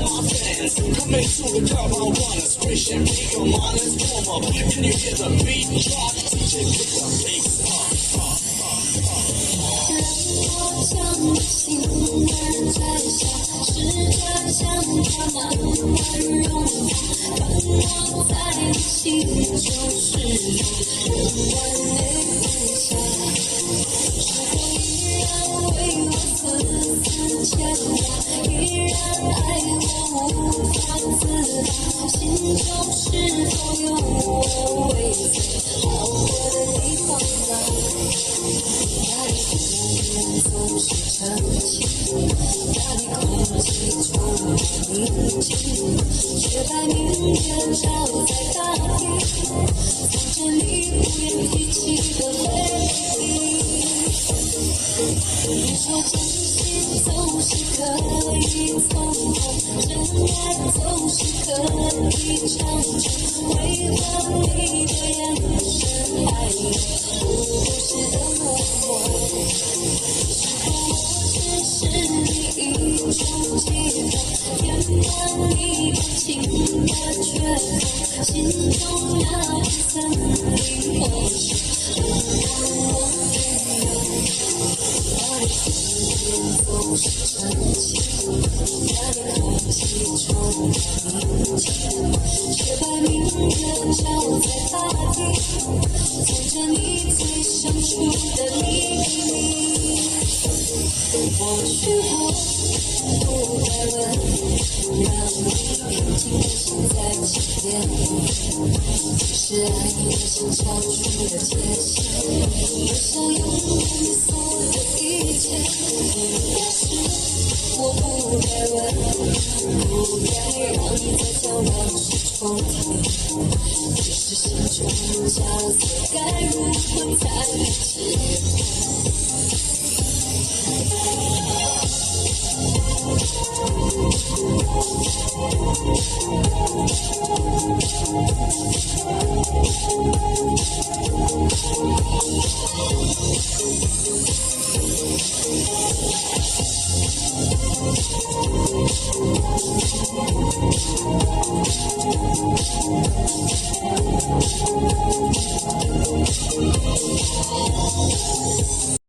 my fans coming to the club, I wanna spray champagne on my let's warm up. Can you hear the beat drop? DJ pick the bass up. 我将你心儿摘下，试着将它慢慢融化，伴我在你心中始终，不管你微笑，是否依然为我丝丝牵挂，依然爱我无法自拔，心中是否有我为最好过的地方哪里总是澄清，那里空气充满宁静，雪白明月照在大地，藏着你不愿提起的回忆。你说真心总是可以从头，真爱总是可以长久，为何你的眼神还有不是的默默？是你一种寄托，填满你感情的缺口，心中那片森林或许能让我拥有。那里思念总是澄清，那里空气充满宁静，雪白明月照在大地，藏着你最深处的秘密。或许我不该问，让你平静的心在起点，是爱你的心超出了界限，我想拥有你所有一切。也许我不该问，不该让你在角落去重听，只是心中交错，该如何在一起？